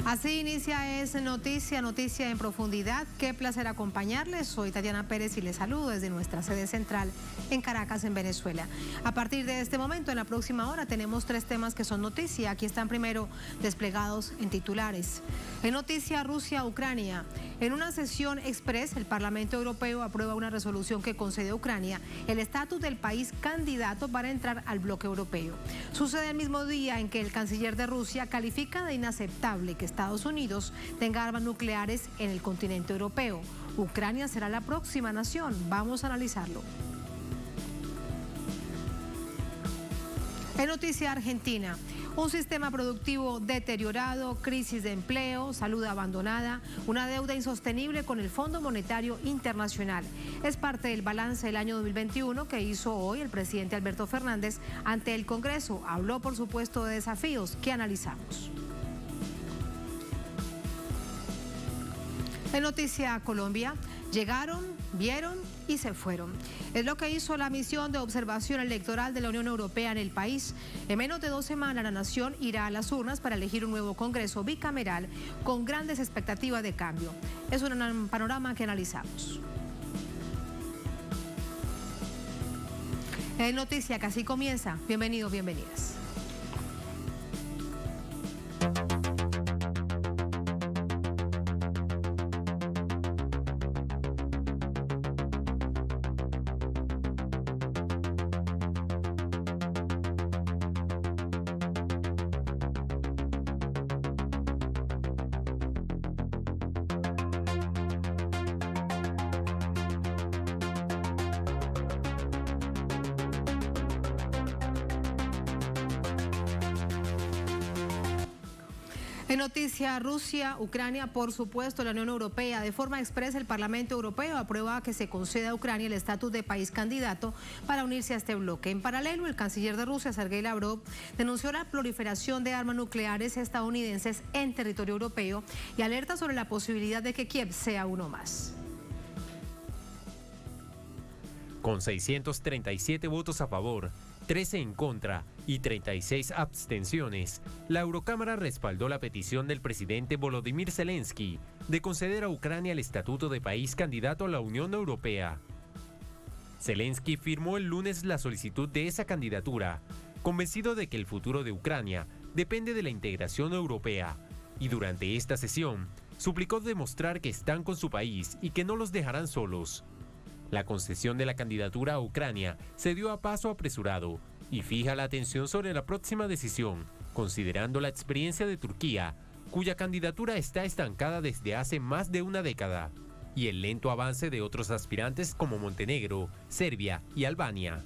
Así inicia Es Noticia en Profundidad. Qué placer acompañarles. Soy Tatiana Pérez y les saludo desde nuestra sede central en Caracas, en Venezuela. A partir de este momento, en la próxima hora, tenemos 3 temas que son noticia. Aquí están primero desplegados en titulares. En noticia, Rusia-Ucrania. En una sesión express, el Parlamento Europeo aprueba una resolución que concede a Ucrania el estatus del país candidato para entrar al bloque europeo. Sucede el mismo día en que el canciller de Rusia califica de inaceptable que Estados Unidos tenga armas nucleares en el continente europeo. Ucrania será la próxima nación. Vamos a analizarlo. En noticia, Argentina. Un sistema productivo deteriorado, crisis de empleo, salud abandonada, una deuda insostenible con el Fondo Monetario Internacional. Es parte del balance del año 2021 que hizo hoy el presidente Alberto Fernández ante el Congreso. Habló, por supuesto, de desafíos que analizamos. En noticia, Colombia. Llegaron, vieron y se fueron. Es lo que hizo la misión de observación electoral de la Unión Europea en el país. En menos de 2 semanas la nación irá a las urnas para elegir un nuevo Congreso bicameral con grandes expectativas de cambio. Es un panorama que analizamos. En noticia, que así comienza. Bienvenidos, bienvenidas. En noticia, Rusia, Ucrania, por supuesto, la Unión Europea. De forma expresa, el Parlamento Europeo aprueba que se conceda a Ucrania el estatus de país candidato para unirse a este bloque. En paralelo, el canciller de Rusia, Sergei Lavrov, denunció la proliferación de armas nucleares estadounidenses en territorio europeo y alerta sobre la posibilidad de que Kiev sea uno más. Con 637 votos a favor, 13 en contra y 36 abstenciones, la Eurocámara respaldó la petición del presidente Volodymyr Zelensky de conceder a Ucrania el estatuto de país candidato a la Unión Europea. Zelensky firmó el lunes la solicitud de esa candidatura, convencido de que el futuro de Ucrania depende de la integración europea, y durante esta sesión suplicó demostrar que están con su país y que no los dejarán solos. La concesión de la candidatura a Ucrania se dio a paso apresurado y fija la atención sobre la próxima decisión, considerando la experiencia de Turquía, cuya candidatura está estancada desde hace más de una década, y el lento avance de otros aspirantes como Montenegro, Serbia y Albania.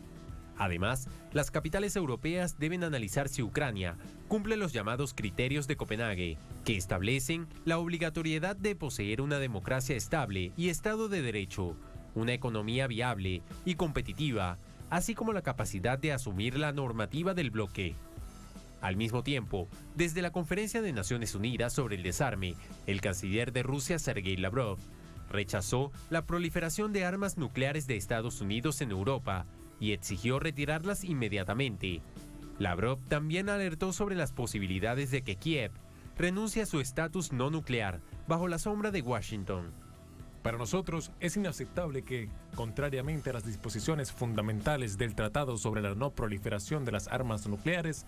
Además, las capitales europeas deben analizar si Ucrania cumple los llamados criterios de Copenhague, que establecen la obligatoriedad de poseer una democracia estable y Estado de Derecho, una economía viable y competitiva, así como la capacidad de asumir la normativa del bloque. Al mismo tiempo, desde la Conferencia de Naciones Unidas sobre el Desarme, el canciller de Rusia, Sergei Lavrov, rechazó la proliferación de armas nucleares de Estados Unidos en Europa y exigió retirarlas inmediatamente. Lavrov también alertó sobre las posibilidades de que Kiev renuncie a su estatus no nuclear bajo la sombra de Washington. Para nosotros es inaceptable que, contrariamente a las disposiciones fundamentales del Tratado sobre la no proliferación de las armas nucleares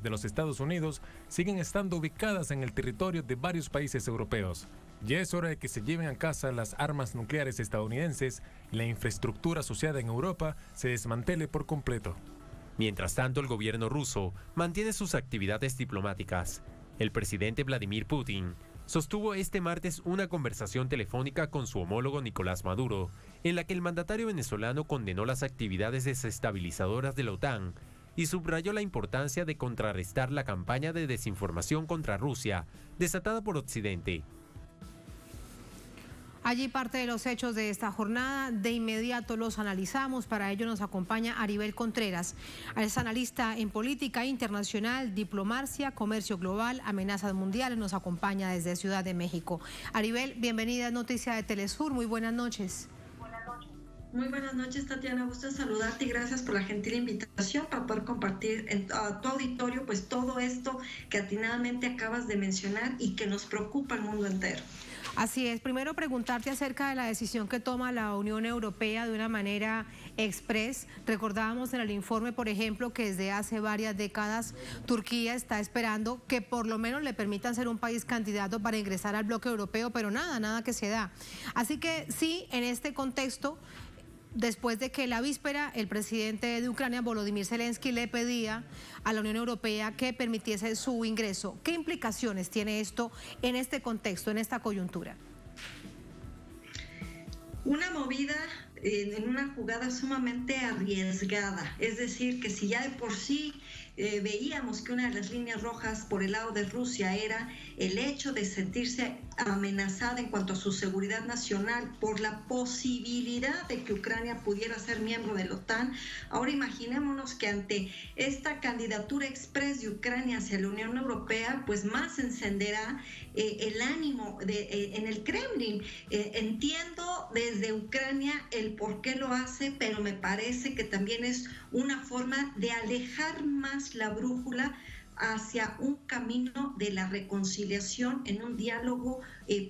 de los Estados Unidos siguen estando ubicadas en el territorio de varios países europeos. Ya es hora de que se lleven a casa las armas nucleares estadounidenses y la infraestructura asociada en Europa se desmantele por completo. Mientras tanto, el gobierno ruso mantiene sus actividades diplomáticas. El presidente Vladimir Putin sostuvo este martes una conversación telefónica con su homólogo Nicolás Maduro, en la que el mandatario venezolano condenó las actividades desestabilizadoras de la OTAN y subrayó la importancia de contrarrestar la campaña de desinformación contra Rusia desatada por Occidente. Allí parte de los hechos de esta jornada, de inmediato los analizamos. Para ello nos acompaña Aribel Contreras, es analista en política internacional, diplomacia, comercio global, amenazas mundiales, nos acompaña desde Ciudad de México. Aribel, bienvenida a Noticia de Telesur, muy buenas noches. Buenas noches. Muy buenas noches, Tatiana. Gusto en saludarte y gracias por la gentil invitación para poder compartir a tu auditorio pues todo esto que atinadamente acabas de mencionar y que nos preocupa al mundo entero. Así es. Primero preguntarte acerca de la decisión que toma la Unión Europea de una manera express. Recordábamos en el informe, por ejemplo, que desde hace varias décadas Turquía está esperando que por lo menos le permitan ser un país candidato para ingresar al bloque europeo, pero nada que se da. Así que sí, en este contexto, después de que la víspera el presidente de Ucrania, Volodymyr Zelensky, le pedía a la Unión Europea que permitiese su ingreso. ¿Qué implicaciones tiene esto en este contexto, en esta coyuntura? Una movida en una jugada sumamente arriesgada, es decir, que si ya de por sí veíamos que una de las líneas rojas por el lado de Rusia era el hecho de sentirse amenazada en cuanto a su seguridad nacional por la posibilidad de que Ucrania pudiera ser miembro de la OTAN. Ahora imaginémonos que ante esta candidatura express de Ucrania hacia la Unión Europea, pues más encenderá el ánimo en el Kremlin. Entiendo desde Ucrania el por qué lo hace, pero me parece que también es una forma de alejar más la brújula hacia un camino de la reconciliación en un diálogo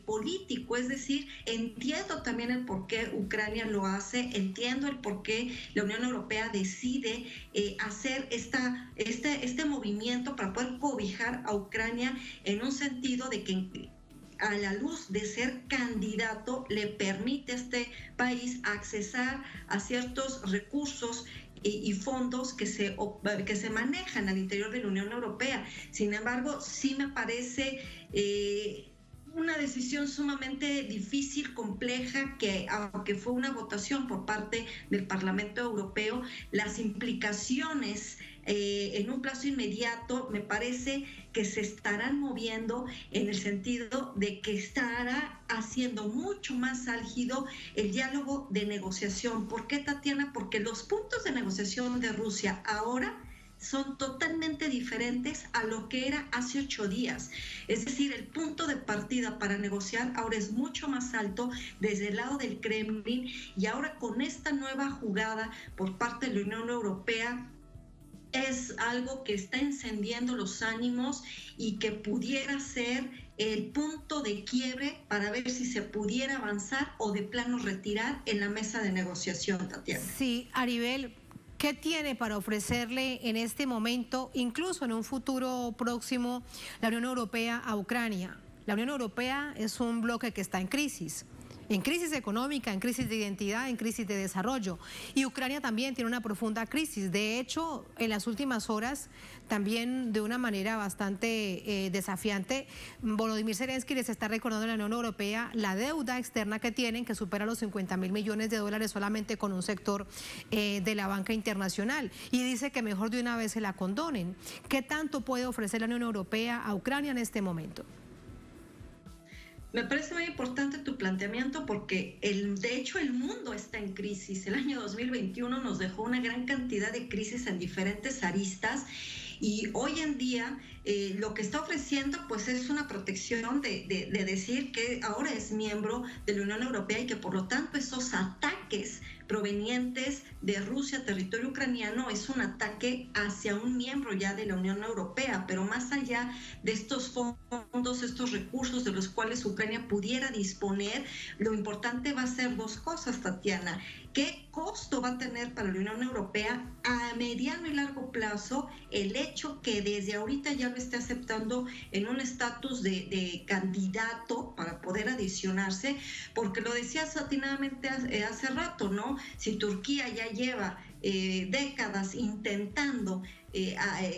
político. Es decir, entiendo también el por qué Ucrania lo hace, entiendo el por qué la Unión Europea decide hacer este movimiento para poder cobijar a Ucrania en un sentido de que a la luz de ser candidato le permite a este país accesar a ciertos recursos y fondos que se manejan al interior de la Unión Europea. Sin embargo, sí me parece una decisión sumamente difícil, compleja, que aunque fue una votación por parte del Parlamento Europeo, las implicaciones en un plazo inmediato me parece que se estarán moviendo en el sentido de que estará haciendo mucho más álgido el diálogo de negociación. ¿Por qué, Tatiana? Porque los puntos de negociación de Rusia ahora son totalmente diferentes a lo que era hace 8 días. Es decir, el punto de partida para negociar ahora es mucho más alto desde el lado del Kremlin, y ahora con esta nueva jugada por parte de la Unión Europea es algo que está encendiendo los ánimos y que pudiera ser el punto de quiebre para ver si se pudiera avanzar o de plano retirar en la mesa de negociación, Tatiana. Sí, Aribel, ¿qué tiene para ofrecerle en este momento, incluso en un futuro próximo, la Unión Europea a Ucrania? La Unión Europea es un bloque que está en crisis económica, en crisis de identidad, en crisis de desarrollo. Y Ucrania también tiene una profunda crisis. De hecho, en las últimas horas, también de una manera bastante desafiante, Volodymyr Zelensky les está recordando a la Unión Europea la deuda externa que tienen, que supera los 50.000 millones de dólares solamente con un sector de la banca internacional. Y dice que mejor de una vez se la condonen. ¿Qué tanto puede ofrecer la Unión Europea a Ucrania en este momento? Me parece muy importante tu planteamiento porque de hecho el mundo está en crisis. El año 2021 nos dejó una gran cantidad de crisis en diferentes aristas, y hoy en día lo que está ofreciendo pues es una protección de decir que ahora es miembro de la Unión Europea y que por lo tanto esos ataques provenientes de Rusia, territorio ucraniano, es un ataque hacia un miembro ya de la Unión Europea. Pero más allá de estos fondos, estos recursos de los cuales Ucrania pudiera disponer, lo importante va a ser dos cosas, Tatiana. ¿Qué costo va a tener para la Unión Europea a mediano y largo plazo el hecho que desde ahorita ya lo esté aceptando en un estatus de candidato para poder adicionarse? Porque lo decías atinadamente hace rato, ¿no? Si Turquía ya lleva décadas intentando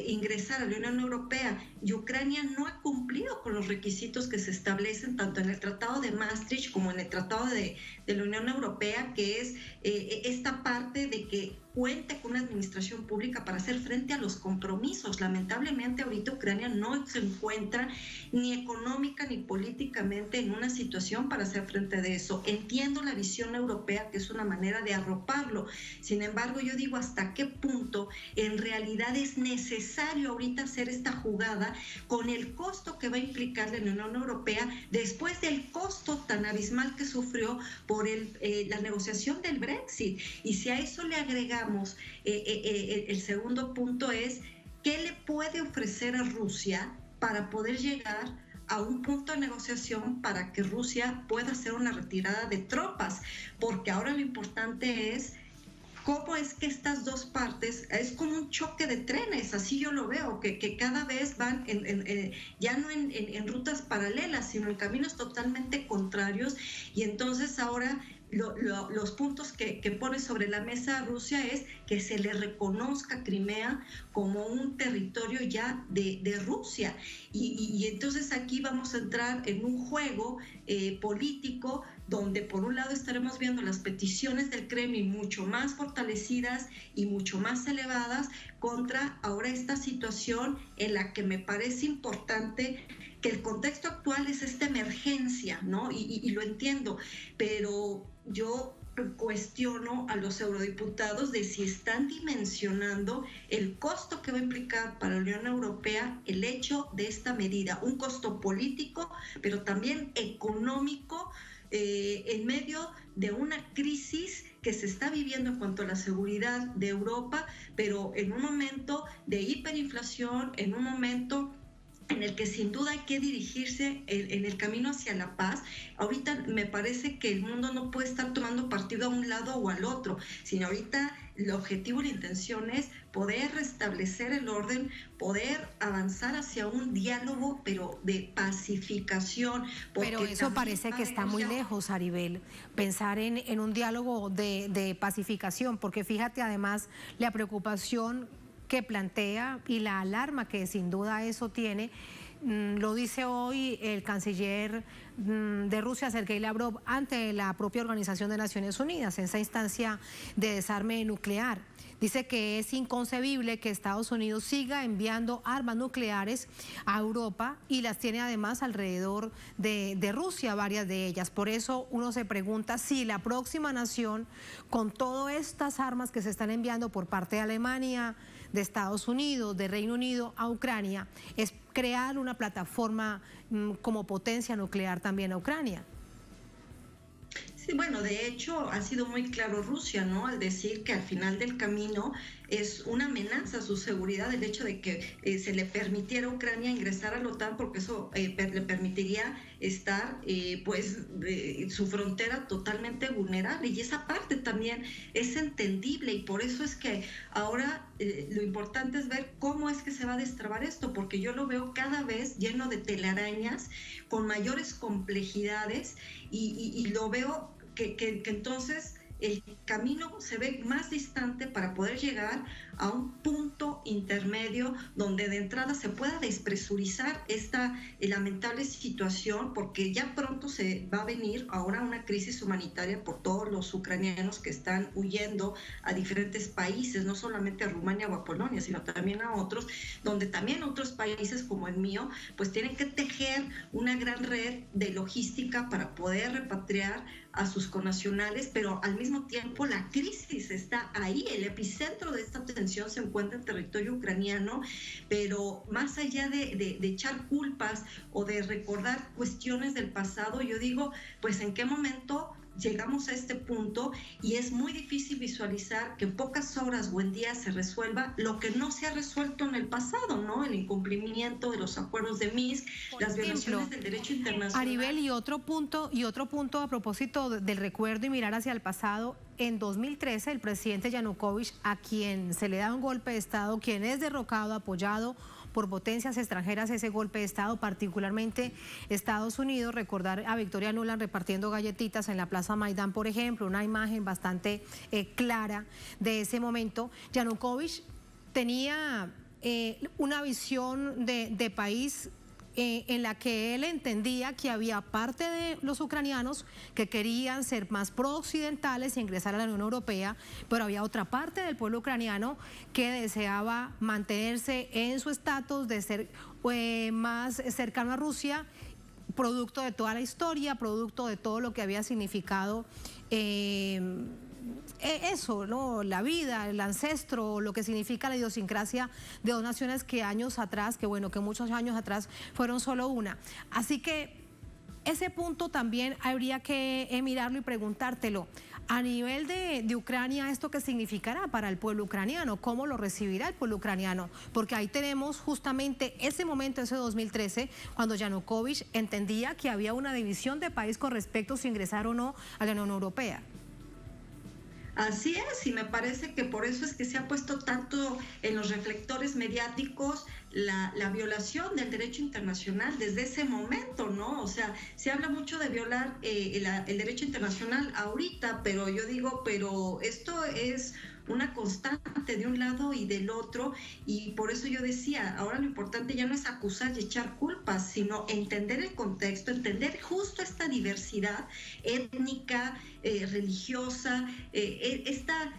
ingresar a la Unión Europea y Ucrania no ha cumplido con los requisitos que se establecen tanto en el Tratado de Maastricht como en el Tratado de la Unión Europea, que es esta parte de que cuente con una administración pública para hacer frente a los compromisos. Lamentablemente ahorita Ucrania no se encuentra ni económica ni políticamente en una situación para hacer frente de eso. Entiendo la visión europea, que es una manera de arroparlo. Sin embargo, yo yo digo hasta qué punto en realidad es necesario ahorita hacer esta jugada con el costo que va a implicar la Unión Europea después del costo tan abismal que sufrió por la negociación del Brexit. Y si a eso le agregamos el segundo punto es, ¿qué le puede ofrecer a Rusia para poder llegar a un punto de negociación para que Rusia pueda hacer una retirada de tropas? Porque ahora lo importante es cómo es que estas dos partes, es como un choque de trenes, así yo lo veo, que cada vez van ya no en rutas paralelas, sino en caminos totalmente contrarios, y entonces ahora los puntos que pone sobre la mesa Rusia es que se le reconozca Crimea como un territorio ya de Rusia. Y entonces aquí vamos a entrar en un juego político donde por un lado estaremos viendo las peticiones del Kremlin mucho más fortalecidas y mucho más elevadas contra ahora esta situación en la que me parece importante que el contexto actual es esta emergencia, ¿no? Y lo entiendo, pero yo cuestiono a los eurodiputados de si están dimensionando el costo que va a implicar para la Unión Europea el hecho de esta medida, un costo político, pero también económico, en medio de una crisis que se está viviendo en cuanto a la seguridad de Europa, pero en un momento de hiperinflación, en un momento en el que sin duda hay que dirigirse en el camino hacia la paz. Ahorita me parece que el mundo no puede estar tomando partido a un lado o al otro, sino ahorita el objetivo y la intención es poder restablecer el orden, poder avanzar hacia un diálogo, pero de pacificación. Pero eso parece que está muy lejos, Aribel, pensar en un diálogo de pacificación, porque fíjate además la preocupación que plantea y la alarma que sin duda eso tiene. Lo dice hoy el canciller de Rusia, Sergei Lavrov, ante la propia Organización de Naciones Unidas, en esa instancia de desarme nuclear. Dice que es inconcebible que Estados Unidos siga enviando armas nucleares a Europa y las tiene además alrededor de Rusia, varias de ellas. Por eso uno se pregunta si la próxima nación, con todas estas armas que se están enviando por parte de Alemania, de Estados Unidos, de Reino Unido a Ucrania, es crear una plataforma como potencia nuclear también a Ucrania. Sí, bueno, de hecho ha sido muy claro Rusia, ¿no? Al decir que al final del camino es una amenaza a su seguridad el hecho de que se le permitiera a Ucrania ingresar a la OTAN, porque eso le permitiría estar, su frontera totalmente vulnerable. Y esa parte también es entendible, y por eso es que ahora lo importante es ver cómo es que se va a destrabar esto, porque yo lo veo cada vez lleno de telarañas, con mayores complejidades, y lo veo que entonces el camino se ve más distante para poder llegar a un punto intermedio donde de entrada se pueda despresurizar esta lamentable situación, porque ya pronto se va a venir ahora una crisis humanitaria por todos los ucranianos que están huyendo a diferentes países, no solamente a Rumania o a Polonia, sino también a otros, donde también otros países como el mío, pues tienen que tejer una gran red de logística para poder repatriar a sus connacionales, pero al mismo tiempo la crisis está ahí, el epicentro de esta tensión se encuentra en territorio ucraniano, pero más allá de echar culpas o de recordar cuestiones del pasado, yo digo, pues en qué momento llegamos a este punto, y es muy difícil visualizar que en pocas horas o en días se resuelva lo que no se ha resuelto en el pasado, ¿no? El incumplimiento de los acuerdos de Minsk, las violaciones del derecho internacional. Aribel, y otro punto a propósito del recuerdo y mirar hacia el pasado. En 2013 el presidente Yanukovych, a quien se le da un golpe de Estado, quien es derrocado, apoyado por potencias extranjeras, ese golpe de Estado, particularmente Estados Unidos. Recordar a Victoria Nuland repartiendo galletitas en la Plaza Maidán, por ejemplo, una imagen bastante clara de ese momento. Yanukovych tenía una visión de país en la que él entendía que había parte de los ucranianos que querían ser más pro-occidentales y ingresar a la Unión Europea, pero había otra parte del pueblo ucraniano que deseaba mantenerse en su estatus de ser más cercano a Rusia, producto de toda la historia, producto de todo lo que había significado eso, ¿no? La vida, el ancestro, lo que significa la idiosincrasia de dos naciones que años atrás, que muchos años atrás fueron solo una. Así que ese punto también habría que mirarlo y preguntártelo. A nivel de Ucrania, ¿esto qué significará para el pueblo ucraniano? ¿Cómo lo recibirá el pueblo ucraniano? Porque ahí tenemos justamente ese momento, ese 2013, cuando Yanukovych entendía que había una división de país con respecto a si ingresar o no a la Unión Europea. Así es, y me parece que por eso es que se ha puesto tanto en los reflectores mediáticos la violación del derecho internacional desde ese momento, ¿no? O sea, se habla mucho de violar el derecho internacional ahorita, pero yo digo, pero esto es una constante de un lado y del otro, y por eso yo decía, ahora lo importante ya no es acusar y echar culpas, sino entender el contexto, entender justo esta diversidad étnica, religiosa, esta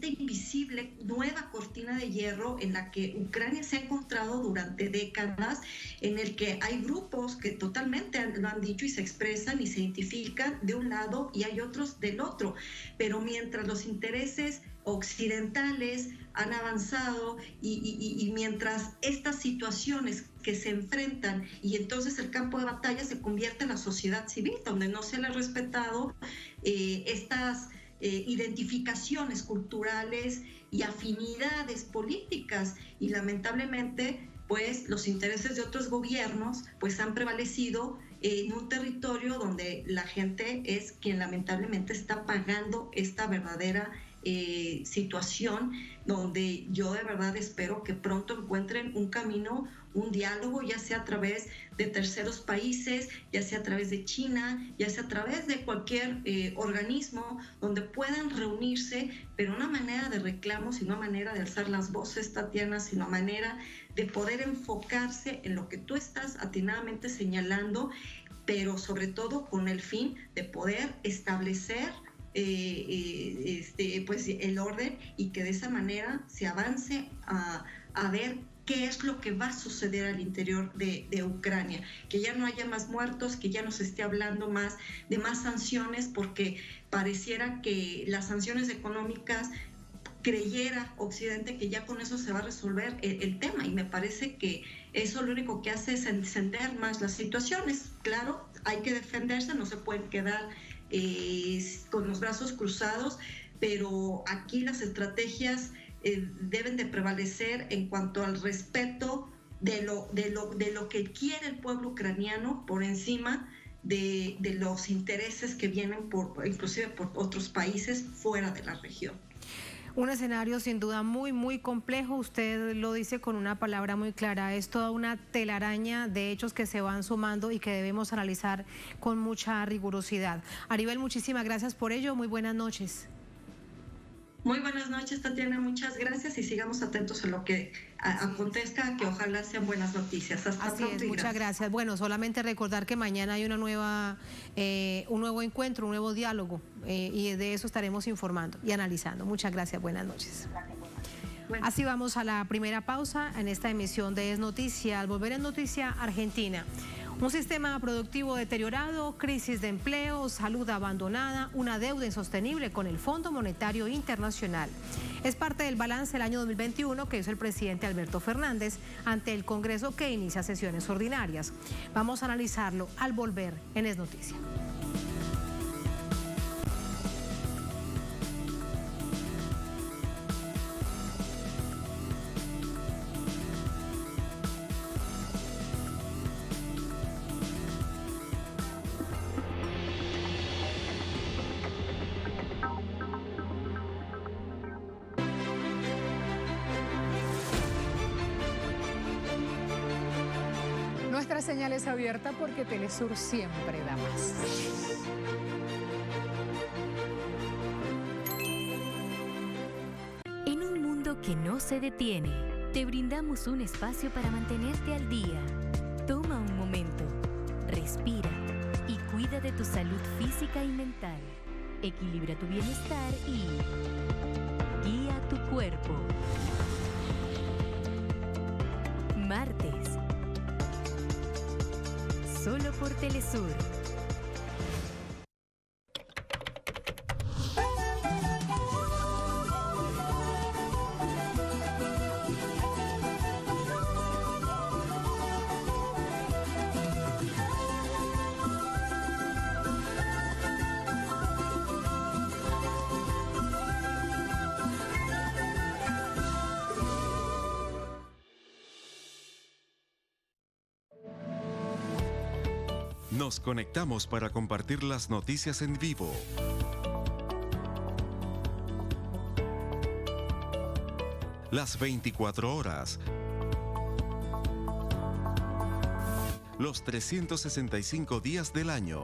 invisible nueva cortina de hierro en la que Ucrania se ha encontrado durante décadas, en el que hay grupos que totalmente lo han dicho y se expresan y se identifican de un lado y hay otros del otro, pero mientras los intereses occidentales han avanzado y mientras estas situaciones que se enfrentan y entonces el campo de batalla se convierte en la sociedad civil, donde no se le ha respetado estas identificaciones culturales y afinidades políticas, y lamentablemente pues los intereses de otros gobiernos pues han prevalecido en un territorio donde la gente es quien lamentablemente está pagando esta verdadera situación, donde yo de verdad espero que pronto encuentren un camino, un diálogo, ya sea a través de terceros países, ya sea a través de China, ya sea a través de cualquier organismo donde puedan reunirse, pero una manera de reclamo, sino manera de alzar las voces, Tatiana, sino manera de poder enfocarse en lo que tú estás atinadamente señalando, pero sobre todo con el fin de poder establecer pues el orden, y que de esa manera se avance a ver qué es lo que va a suceder al interior de Ucrania, que ya no haya más muertos, que ya no se esté hablando más de más sanciones, porque pareciera que las sanciones económicas creyera Occidente que ya con eso se va a resolver el tema, y me parece que eso lo único que hace es encender más las situaciones. Claro, hay que defenderse, no se pueden quedar con los brazos cruzados, pero aquí las estrategias deben de prevalecer en cuanto al respeto de lo que quiere el pueblo ucraniano por encima de los intereses que vienen inclusive por otros países fuera de la región. Un escenario sin duda muy, muy complejo. Usted lo dice con una palabra muy clara. Es toda una telaraña de hechos que se van sumando y que debemos analizar con mucha rigurosidad. Aribel, muchísimas gracias por ello. Muy buenas noches. Muy buenas noches, Tatiana. Muchas gracias y sigamos atentos a lo que acontezca, que ojalá sean buenas noticias. Hasta pronto. Muchas gracias. Bueno, solamente recordar que mañana hay un nuevo encuentro, un nuevo diálogo, y de eso estaremos informando y analizando. Muchas gracias. Buenas noches. Bueno. Así vamos a la primera pausa en esta emisión de Es Noticia. Al volver en Noticia, Argentina. Un sistema productivo deteriorado, crisis de empleo, salud abandonada, una deuda insostenible con el Fondo Monetario Internacional. Es parte del balance del año 2021 que hizo el presidente Alberto Fernández ante el Congreso, que inicia sesiones ordinarias. Vamos a analizarlo al volver en Es Noticia. Nuestra señal es abierta porque Telesur siempre da más. En un mundo que no se detiene, te brindamos un espacio para mantenerte al día. Toma un momento, respira y cuida de tu salud física y mental. Equilibra tu bienestar y guía tu cuerpo. Martes. Solo por Telesur. Nos conectamos para compartir las noticias en vivo. Las 24 horas. Los 365 días del año.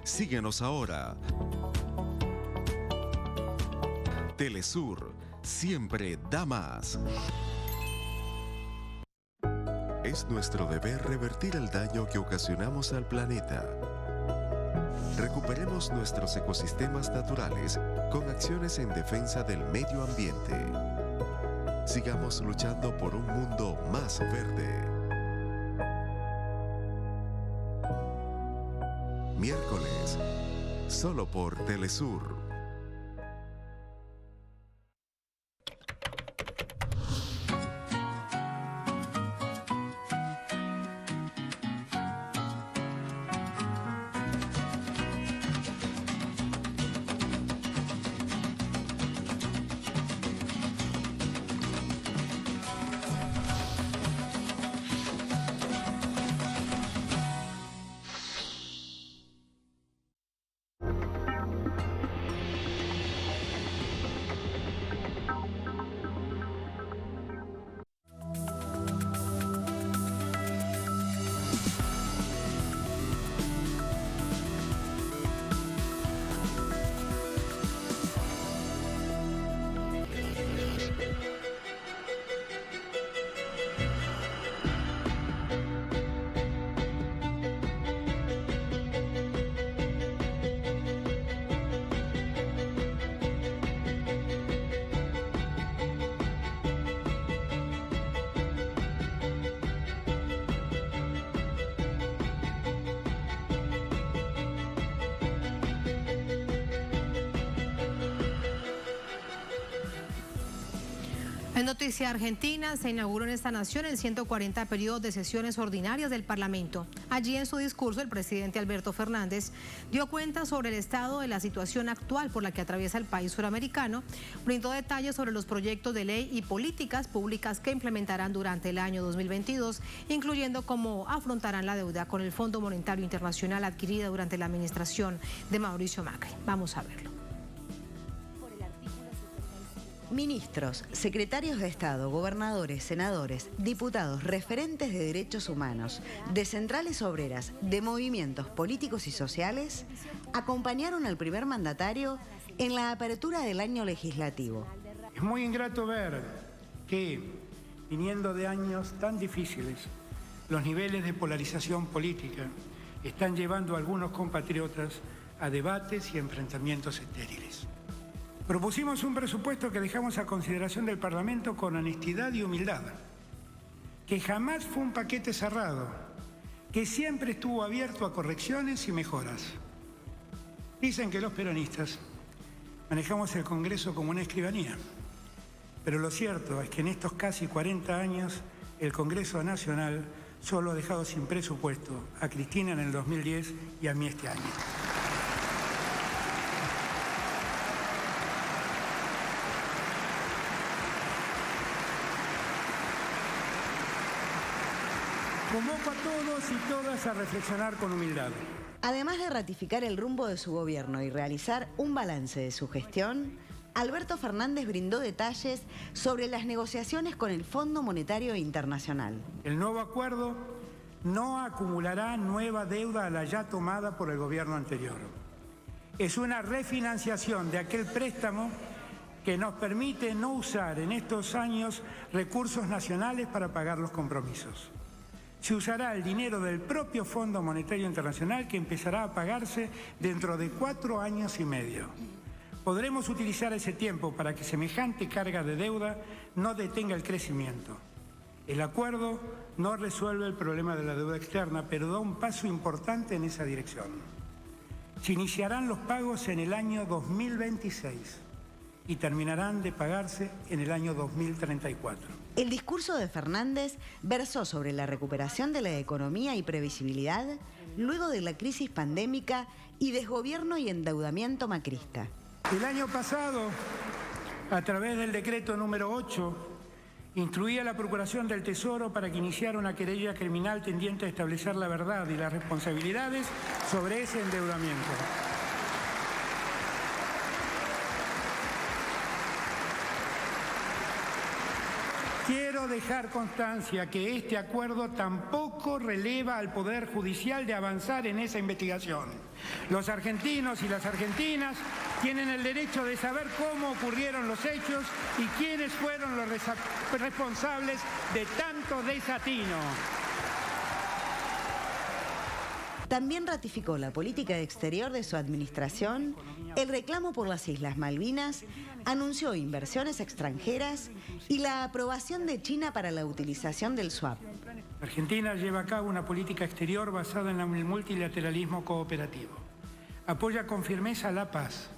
Síguenos ahora. Telesur, siempre da más. Es nuestro deber revertir el daño que ocasionamos al planeta. Recuperemos nuestros ecosistemas naturales con acciones en defensa del medio ambiente. Sigamos luchando por un mundo más verde. Miércoles, solo por Telesur. En noticia argentina, se inauguró en esta nación el 140 periodo de sesiones ordinarias del Parlamento. Allí en su discurso el presidente Alberto Fernández dio cuenta sobre el estado de la situación actual por la que atraviesa el país suramericano, brindó detalles sobre los proyectos de ley y políticas públicas que implementarán durante el año 2022, incluyendo cómo afrontarán la deuda con el Fondo Monetario Internacional adquirida durante la administración de Mauricio Macri. Vamos a verlo. Ministros, secretarios de Estado, gobernadores, senadores, diputados, referentes de derechos humanos, de centrales obreras, de movimientos políticos y sociales, acompañaron al primer mandatario en la apertura del año legislativo. Es muy ingrato ver que, viniendo de años tan difíciles, los niveles de polarización política están llevando a algunos compatriotas a debates y enfrentamientos estériles. Propusimos un presupuesto que dejamos a consideración del Parlamento con honestidad y humildad, que jamás fue un paquete cerrado, que siempre estuvo abierto a correcciones y mejoras. Dicen que los peronistas manejamos el Congreso como una escribanía, pero lo cierto es que en estos casi 40 años el Congreso Nacional solo ha dejado sin presupuesto a Cristina en el 2010 y a mí este año. Convoco a todos y todas a reflexionar con humildad. Además de ratificar el rumbo de su gobierno y realizar un balance de su gestión, Alberto Fernández brindó detalles sobre las negociaciones con el Fondo Monetario Internacional. El nuevo acuerdo no acumulará nueva deuda a la ya tomada por el gobierno anterior. Es una refinanciación de aquel préstamo que nos permite no usar en estos años recursos nacionales para pagar los compromisos. Se usará el dinero del propio Fondo Monetario Internacional que empezará a pagarse dentro de 4 años y medio. Podremos utilizar ese tiempo para que semejante carga de deuda no detenga el crecimiento. El acuerdo no resuelve el problema de la deuda externa, pero da un paso importante en esa dirección. Se iniciarán los pagos en el año 2026 y terminarán de pagarse en el año 2034. El discurso de Fernández versó sobre la recuperación de la economía y previsibilidad luego de la crisis pandémica y desgobierno y endeudamiento macrista. El año pasado, a través del decreto número 8, Instruí a la Procuración del Tesoro para que iniciara una querella criminal tendiente a establecer la verdad y las responsabilidades sobre ese endeudamiento. Quiero dejar constancia que este acuerdo tampoco releva al Poder Judicial de avanzar en esa investigación. Los argentinos y las argentinas tienen el derecho de saber cómo ocurrieron los hechos y quiénes fueron los responsables de tanto desatino. También ratificó la política exterior de su administración, el reclamo por las Islas Malvinas, anunció inversiones extranjeras y la aprobación de China para la utilización del swap. Argentina lleva a cabo una política exterior basada en el multilateralismo cooperativo. Apoya con firmeza la paz,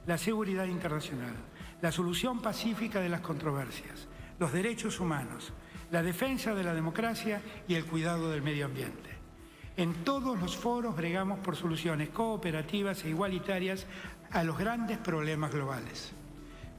la seguridad internacional, la solución pacífica de las controversias, los derechos humanos, la defensa de la democracia y el cuidado del medio ambiente. En todos los foros bregamos por soluciones cooperativas e igualitarias a los grandes problemas globales.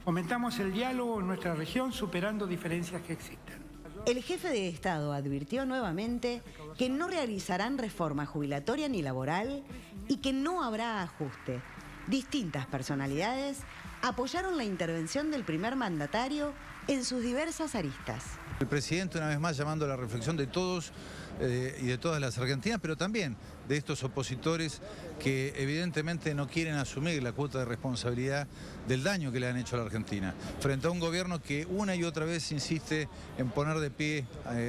Fomentamos el diálogo en nuestra región superando diferencias que existen. El jefe de Estado advirtió nuevamente que no realizarán reforma jubilatoria ni laboral y que no habrá ajuste. Distintas personalidades apoyaron la intervención del primer mandatario en sus diversas aristas. El presidente, una vez más, llamando a la reflexión de todos y de todas las argentinas, pero también de estos opositores que evidentemente no quieren asumir la cuota de responsabilidad del daño que le han hecho a la Argentina, frente a un gobierno que una y otra vez insiste en poner de pie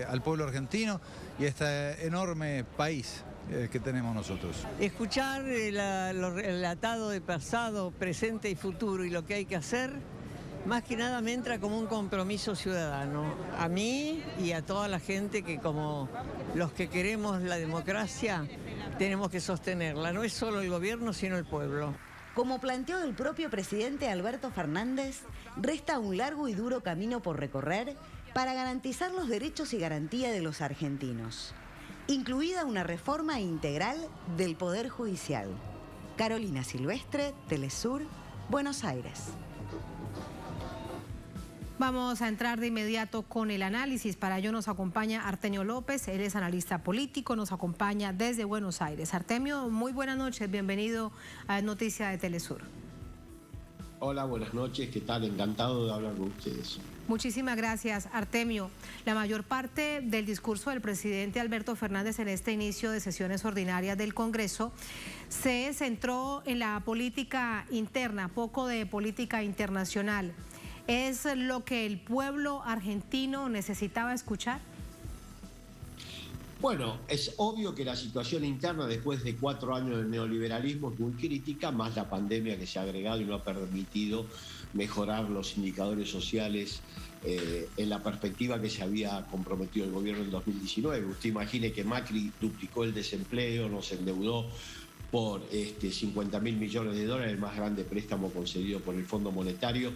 al pueblo argentino y a este enorme país que tenemos nosotros. Escuchar lo relatado de pasado, presente y futuro y lo que hay que hacer, más que nada me entra como un compromiso ciudadano. A mí y a toda la gente que, como los que queremos la democracia, tenemos que sostenerla. No es solo el gobierno, sino el pueblo. Como planteó el propio presidente Alberto Fernández, resta un largo y duro camino por recorrer para garantizar los derechos y garantía de los argentinos, incluida una reforma integral del Poder Judicial. Carolina Silvestre, Telesur, Buenos Aires. Vamos a entrar de inmediato con el análisis. Para ello nos acompaña Artemio López, él es analista político, nos acompaña desde Buenos Aires. Artemio, muy buenas noches, bienvenido a Noticias de Telesur. Hola, buenas noches, ¿qué tal? Encantado de hablar con ustedes. Muchísimas gracias, Artemio. La mayor parte del discurso del presidente Alberto Fernández en este inicio de sesiones ordinarias del Congreso se centró en la política interna, poco de política internacional. ¿Es lo que el pueblo argentino necesitaba escuchar? Bueno, es obvio que la situación interna después de 4 años del neoliberalismo es muy crítica, más la pandemia que se ha agregado y no ha permitido mejorar los indicadores sociales en la perspectiva que se había comprometido el gobierno en 2019. Usted imagine que Macri duplicó el desempleo, nos endeudó por 50.000 millones de dólares, el más grande préstamo concedido por el Fondo Monetario,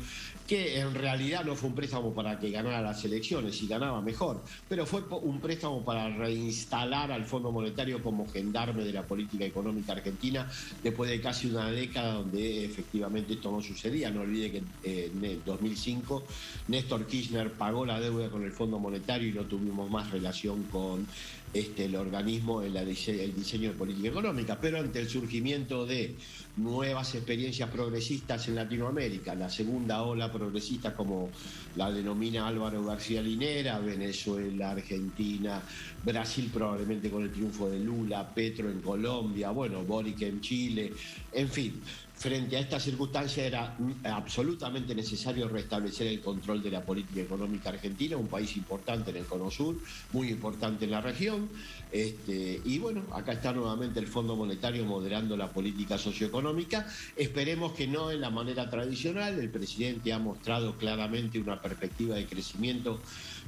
que en realidad no fue un préstamo para que ganara las elecciones, y ganaba mejor, pero fue un préstamo para reinstalar al Fondo Monetario como gendarme de la política económica argentina después de casi una década donde efectivamente esto no sucedía. No olvide que en el 2005 Néstor Kirchner pagó la deuda con el Fondo Monetario y no tuvimos más relación con el organismo en el diseño de política económica, pero ante el surgimiento de nuevas experiencias progresistas en Latinoamérica, la segunda ola progresista como la denomina Álvaro García Linera, Venezuela, Argentina, Brasil probablemente con el triunfo de Lula, Petro en Colombia, bueno, Boric en Chile, en fin. Frente a esta circunstancia era absolutamente necesario restablecer el control de la política económica argentina, un país importante en el Cono Sur, muy importante en la región, y bueno, acá está nuevamente el Fondo Monetario moderando la política socioeconómica. Esperemos que no en la manera tradicional. El presidente ha mostrado claramente una perspectiva de crecimiento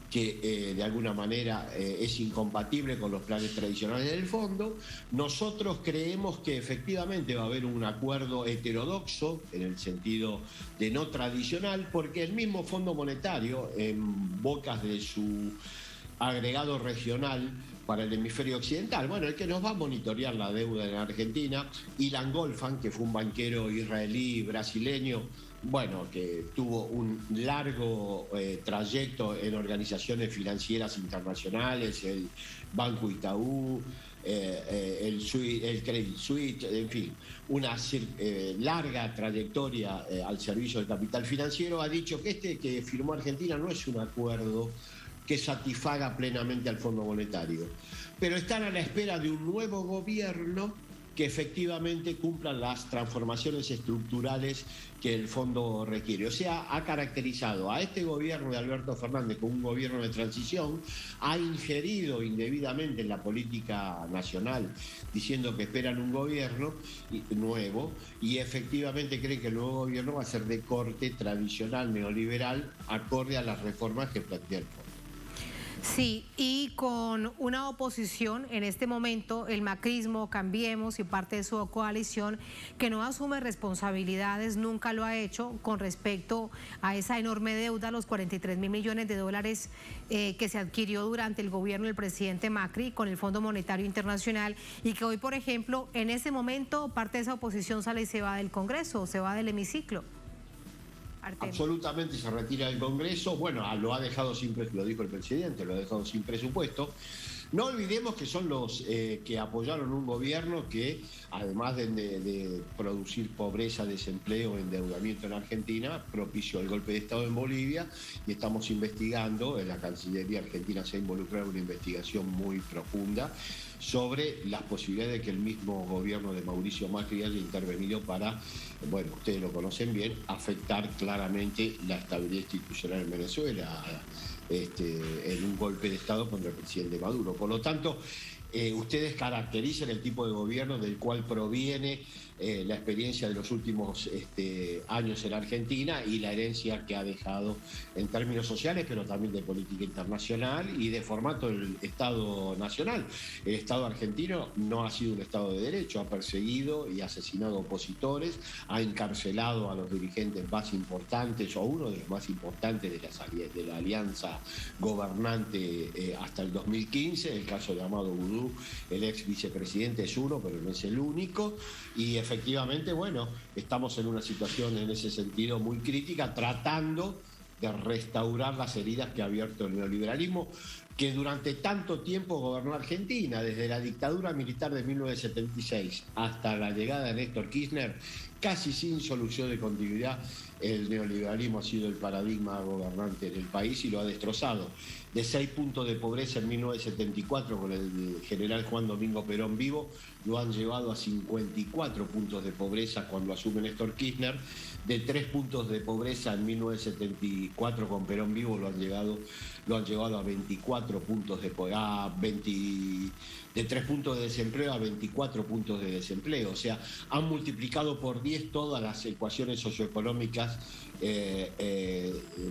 que de alguna manera es incompatible con los planes tradicionales del fondo. Nosotros creemos que efectivamente va a haber un acuerdo heterodoxo, en el sentido de no tradicional, porque el mismo Fondo Monetario, en bocas de su agregado regional para el hemisferio occidental. Bueno, el que nos va a monitorear la deuda en Argentina, Ilan Goldfan, que fue un banquero israelí brasileño, bueno, que tuvo un largo trayecto en organizaciones financieras internacionales, el Banco Itaú, el Credit Suisse, en fin, una larga trayectoria al servicio del capital financiero, ha dicho que este que firmó Argentina no es un acuerdo que satisfaga plenamente al Fondo Monetario, pero están a la espera de un nuevo gobierno que efectivamente cumplan las transformaciones estructurales que el fondo requiere. O sea, ha caracterizado a este gobierno de Alberto Fernández como un gobierno de transición, ha ingerido indebidamente en la política nacional, diciendo que esperan un gobierno nuevo, y efectivamente cree que el nuevo gobierno va a ser de corte tradicional neoliberal, acorde a las reformas que plantea el fondo. Sí, y con una oposición en este momento, el macrismo, Cambiemos y parte de su coalición, que no asume responsabilidades, nunca lo ha hecho con respecto a esa enorme deuda, los 43.000 millones de dólares que se adquirió durante el gobierno del presidente Macri con el Fondo Monetario Internacional, y que hoy, por ejemplo, en ese momento parte de esa oposición sale y se va del Congreso, se va del hemiciclo. Artemio. Absolutamente se retira del Congreso. Bueno, lo ha dejado sin presupuesto, lo dijo el presidente, lo ha dejado sin presupuesto. No olvidemos que son los que apoyaron un gobierno que, además de producir pobreza, desempleo, endeudamiento en Argentina, propició el golpe de Estado en Bolivia, y estamos investigando, en la Cancillería Argentina se ha involucrado en una investigación muy profunda sobre las posibilidades de que el mismo gobierno de Mauricio Macri haya intervenido para, bueno, ustedes lo conocen bien, afectar claramente la estabilidad institucional en Venezuela, en un golpe de Estado contra el presidente Maduro. Por lo tanto, ustedes caracterizan el tipo de gobierno del cual proviene la experiencia de los últimos años en Argentina y la herencia que ha dejado en términos sociales, pero también de política internacional y de formato del Estado nacional. El Estado argentino no ha sido un Estado de derecho, ha perseguido y asesinado opositores, ha encarcelado a los dirigentes más importantes, o uno de los más importantes de la alianza gobernante hasta el 2015, el caso de Amado Boudou, el ex vicepresidente, es uno, pero no es el único, y efectivamente, bueno, estamos en una situación en ese sentido muy crítica, tratando de restaurar las heridas que ha abierto el neoliberalismo, que durante tanto tiempo gobernó Argentina, desde la dictadura militar de 1976 hasta la llegada de Néstor Kirchner, casi sin solución de continuidad. El neoliberalismo ha sido el paradigma gobernante en el país y lo ha destrozado. De 6 puntos de pobreza en 1974 con el general Juan Domingo Perón vivo, lo han llevado a 54 puntos de pobreza cuando asume Néstor Kirchner. De 3 puntos de pobreza en 1974 con Perón vivo lo han llevado a 24 puntos de de 3 puntos de desempleo a 24 puntos de desempleo. O sea, han multiplicado por 10 todas las ecuaciones socioeconómicas,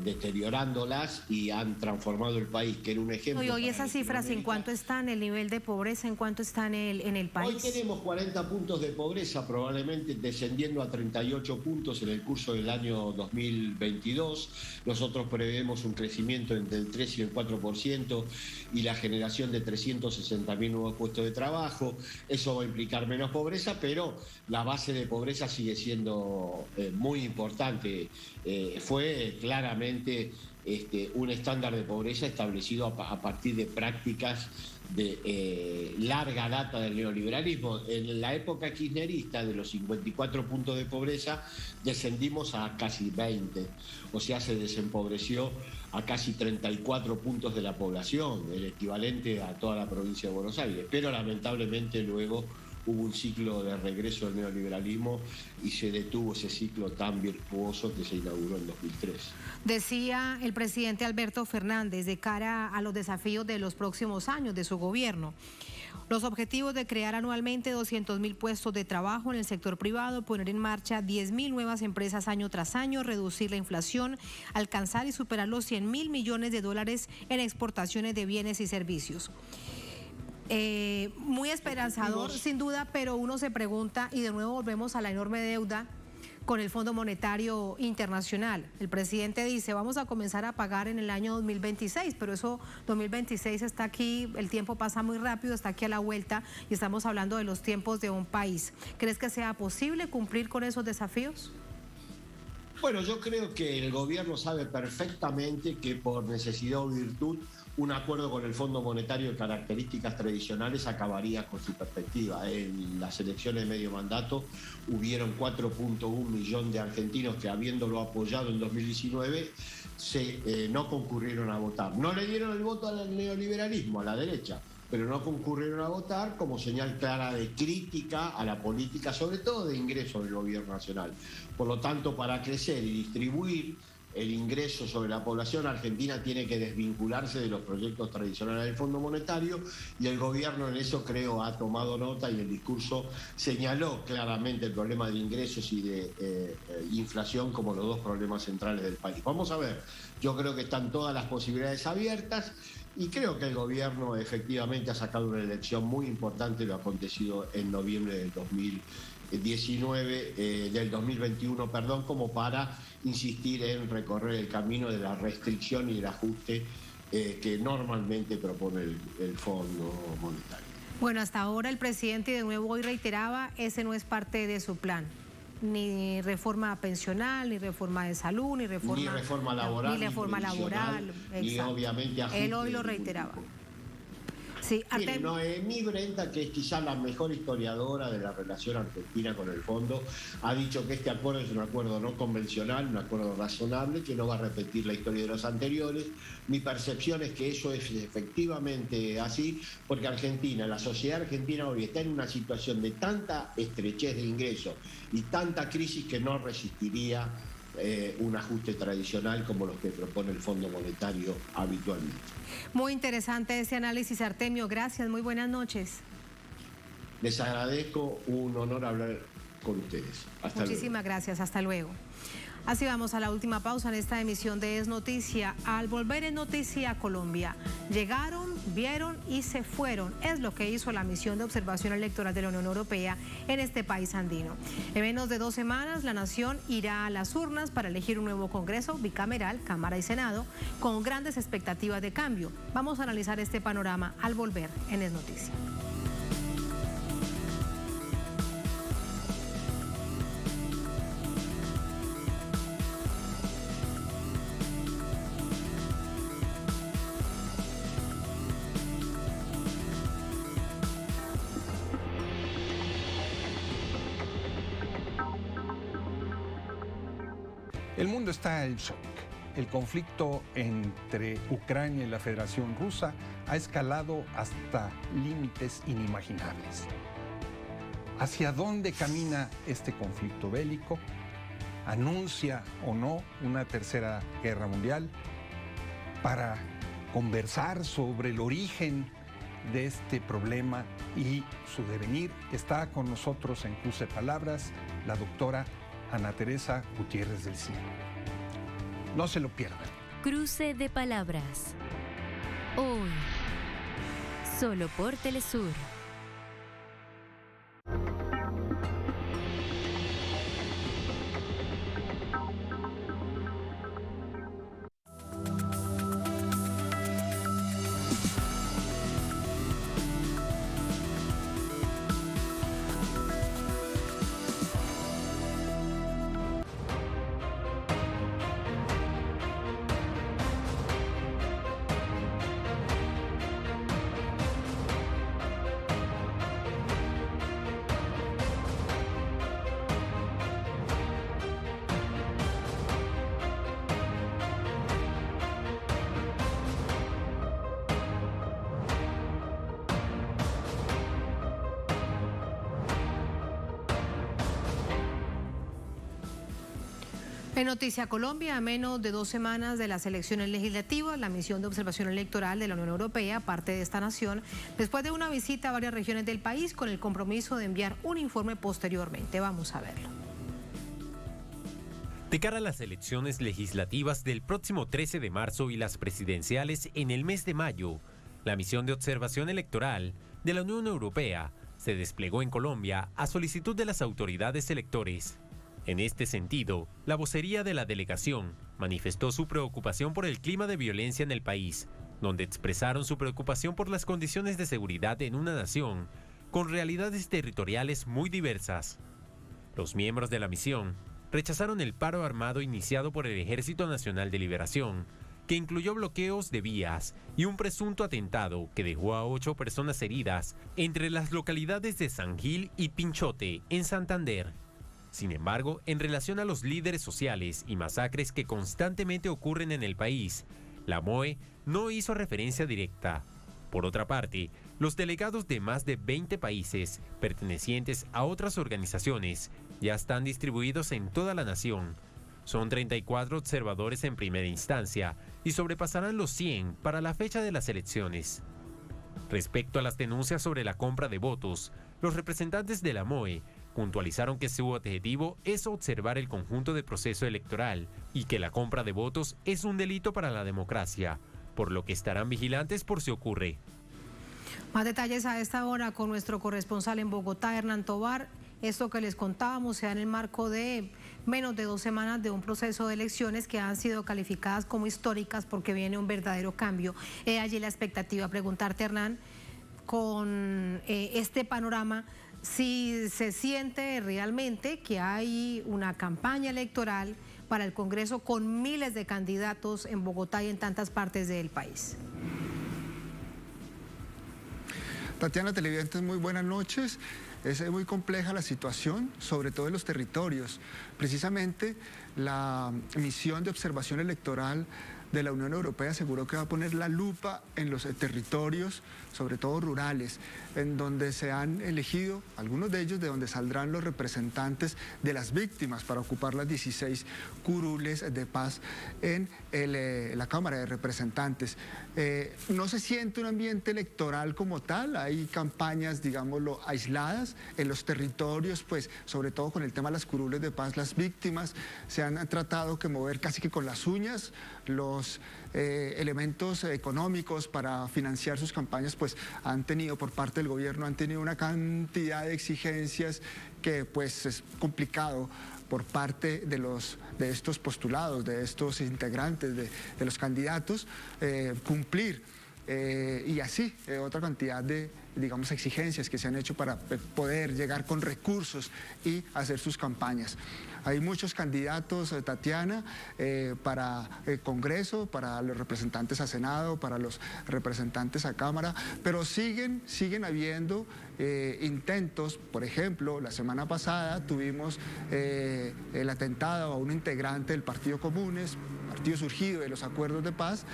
deteriorándolas, y han transformado el país, que era un ejemplo. Y hoy esas cifras, ¿en cuánto están el nivel de pobreza? ¿En cuánto está en el país? Hoy tenemos 40 puntos de pobreza, probablemente descendiendo a 38 puntos en el curso del año 2022. Nosotros prevemos un crecimiento entre el 3 y el 4% y la generación de 360.000 nuevos puestos de trabajo. Eso va a implicar menos pobreza, pero la base de pobreza sigue siendo muy importante. Fue claramente un estándar de pobreza establecido a partir de prácticas de larga data del neoliberalismo. En la época kirchnerista, de los 54 puntos de pobreza, descendimos a casi 20, o sea, se desempobreció a casi 34 puntos de la población, el equivalente a toda la provincia de Buenos Aires, pero lamentablemente luego hubo un ciclo de regreso del neoliberalismo y se detuvo ese ciclo tan virtuoso que se inauguró en 2003. Decía el presidente Alberto Fernández de cara a los desafíos de los próximos años de su gobierno. Los objetivos de crear anualmente 200.000 puestos de trabajo en el sector privado, poner en marcha 10.000 nuevas empresas año tras año, reducir la inflación, alcanzar y superar los 100.000 millones de dólares en exportaciones de bienes y servicios. Muy esperanzador, sin duda, pero uno se pregunta, y de nuevo volvemos a la enorme deuda, con el Fondo Monetario Internacional. El presidente dice, vamos a comenzar a pagar en el año 2026, pero eso 2026 está aquí, el tiempo pasa muy rápido, está aquí a la vuelta y estamos hablando de los tiempos de un país. ¿Crees que sea posible cumplir con esos desafíos? Bueno, yo creo que el gobierno sabe perfectamente que por necesidad o virtud un acuerdo con el Fondo Monetario de características tradicionales acabaría con su perspectiva. En las elecciones de medio mandato hubieron 4.1 millones de argentinos que, habiéndolo apoyado en 2019, no concurrieron a votar. No le dieron el voto al neoliberalismo, a la derecha, pero no concurrieron a votar como señal clara de crítica a la política, sobre todo de ingresos del gobierno nacional. Por lo tanto, para crecer y distribuir el ingreso sobre la población, Argentina tiene que desvincularse de los proyectos tradicionales del Fondo Monetario, y el gobierno en eso, creo, ha tomado nota, y en el discurso señaló claramente el problema de ingresos y de inflación como los dos problemas centrales del país. Vamos a ver, yo creo que están todas las posibilidades abiertas, y creo que el gobierno efectivamente ha sacado una elección muy importante, lo acontecido en noviembre del 2021, como para insistir en recorrer el camino de la restricción y el ajuste que normalmente propone el Fondo Monetario. Bueno, hasta ahora el presidente de nuevo hoy reiteraba, ese no es parte de su plan. Ni reforma pensional, ni reforma de salud, ni reforma laboral, ni obviamente ajuste. Él hoy lo reiteraba. Sí, Mire, Noemí Brenta, que es quizá la mejor historiadora de la relación argentina con el fondo, ha dicho que este acuerdo es un acuerdo no convencional, un acuerdo razonable, que no va a repetir la historia de los anteriores. Mi percepción es que eso es efectivamente así, porque Argentina, la sociedad argentina hoy está en una situación de tanta estrechez de ingresos y tanta crisis que no resistiría un ajuste tradicional como los que propone el Fondo Monetario habitualmente. Muy interesante ese análisis, Artemio. Gracias, muy buenas noches. Les agradezco, un honor hablar con ustedes. Muchísimas gracias, hasta luego. Así vamos a la última pausa en esta emisión de Es Noticia. Al volver en Noticia Colombia, llegaron, vieron y se fueron. Es lo que hizo la misión de observación electoral de la Unión Europea en este país andino. En menos de 2 semanas, la nación irá a las urnas para elegir un nuevo Congreso bicameral, Cámara y Senado, con grandes expectativas de cambio. Vamos a analizar este panorama al volver en Es Noticia. El mundo está en shock. El conflicto entre Ucrania y la Federación Rusa ha escalado hasta límites inimaginables. ¿Hacia dónde camina este conflicto bélico? ¿Anuncia o no una tercera guerra mundial? Para conversar sobre el origen de este problema y su devenir, está con nosotros en Cruce de Palabras la doctora Ana Teresa Gutiérrez del Cid. No se lo pierdan. Cruce de Palabras. Hoy, solo por Telesur. En Noticia Colombia, a menos de 2 semanas de las elecciones legislativas, la misión de observación electoral de la Unión Europea, parte de esta nación, después de una visita a varias regiones del país con el compromiso de enviar un informe posteriormente. Vamos a verlo. De cara a las elecciones legislativas del próximo 13 de marzo y las presidenciales en el mes de mayo, la misión de observación electoral de la Unión Europea se desplegó en Colombia a solicitud de las autoridades electores. En este sentido, la vocería de la delegación manifestó su preocupación por el clima de violencia en el país, donde expresaron su preocupación por las condiciones de seguridad en una nación con realidades territoriales muy diversas. Los miembros de la misión rechazaron el paro armado iniciado por el Ejército Nacional de Liberación, que incluyó bloqueos de vías y un presunto atentado que dejó a 8 personas heridas entre las localidades de San Gil y Pinchote, en Santander. Sin embargo, en relación a los líderes sociales y masacres que constantemente ocurren en el país, la MOE no hizo referencia directa. Por otra parte, los delegados de más de 20 países pertenecientes a otras organizaciones ya están distribuidos en toda la nación. Son 34 observadores en primera instancia y sobrepasarán los 100 para la fecha de las elecciones. Respecto a las denuncias sobre la compra de votos, los representantes de la MOE puntualizaron que su objetivo es observar el conjunto de proceso electoral y que la compra de votos es un delito para la democracia, por lo que estarán vigilantes por si ocurre. Más detalles a esta hora con nuestro corresponsal en Bogotá, Hernán Tovar. Esto que les contábamos se da en el marco de menos de 2 semanas de un proceso de elecciones que han sido calificadas como históricas porque viene un verdadero cambio. Allí la expectativa, preguntarte, Hernán, con este panorama, si se siente realmente que hay una campaña electoral para el Congreso con miles de candidatos en Bogotá y en tantas partes del país. Tatiana, televidentes, muy buenas noches. Es muy compleja la situación, sobre todo en los territorios. Precisamente la misión de observación electoral de la Unión Europea aseguró que va a poner la lupa en los territorios, sobre todo rurales, en donde se han elegido, algunos de ellos de donde saldrán los representantes de las víctimas para ocupar las 16 curules de paz en la Cámara de Representantes. No se siente un ambiente electoral como tal, hay campañas, digámoslo, aisladas en los territorios, pues sobre todo con el tema de las curules de paz, las víctimas se han tratado que mover casi que con las uñas. Los elementos económicos para financiar sus campañas pues han tenido por parte del gobierno, han tenido una cantidad de exigencias que pues es complicado por parte de estos postulados, de estos integrantes, de los candidatos, cumplir. Y así, otra cantidad de, digamos, exigencias que se han hecho para poder llegar con recursos y hacer sus campañas. Hay muchos candidatos, Tatiana, para el Congreso, para los representantes a Senado, para los representantes a Cámara, pero siguen habiendo intentos. Por ejemplo, la semana pasada tuvimos el atentado a un integrante del Partido Comunes, partido surgido de los acuerdos de paz,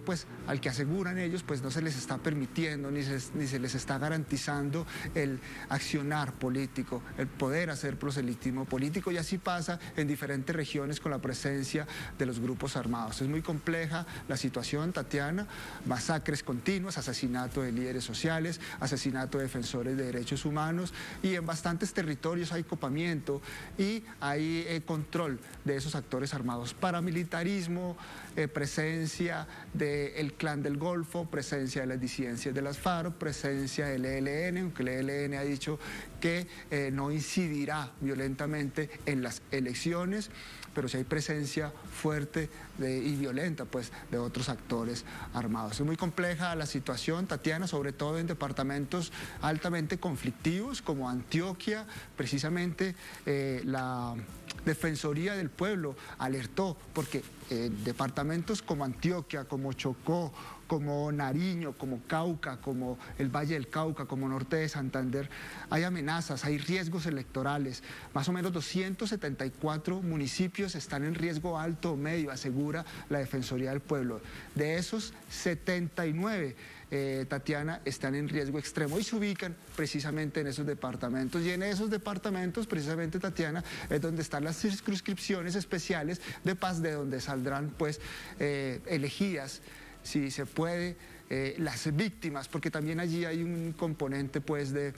pues al que aseguran ellos, pues no se les está permitiendo ni se les está garantizando el accionar político, el poder hacer proselitismo político, y así pasa en diferentes regiones con la presencia de los grupos armados. Es muy compleja la situación, Tatiana, masacres continuas, asesinato de líderes sociales, asesinato de defensores de derechos humanos, y en bastantes territorios hay copamiento y hay control de esos actores armados, paramilitarismo, presencia del Clan del Golfo, presencia de las disidencias de las FARC, presencia del ELN, aunque el ELN ha dicho que no incidirá violentamente en las elecciones, pero sí hay presencia fuerte y violenta pues, de otros actores armados. Es muy compleja la situación, Tatiana, sobre todo en departamentos altamente conflictivos como Antioquia. Precisamente la Defensoría del Pueblo alertó porque departamentos como Antioquia, como Chocó, como Nariño, como Cauca, como el Valle del Cauca, como Norte de Santander, hay amenazas, hay riesgos electorales. Más o menos 274 municipios están en riesgo alto o medio, asegura la Defensoría del Pueblo. De esos, 79 Tatiana, están en riesgo extremo y se ubican precisamente en esos departamentos. Y en esos departamentos, precisamente, Tatiana, es donde están las circunscripciones especiales de paz, de donde saldrán pues elegidas, si se puede, las víctimas, porque también allí hay un componente pues de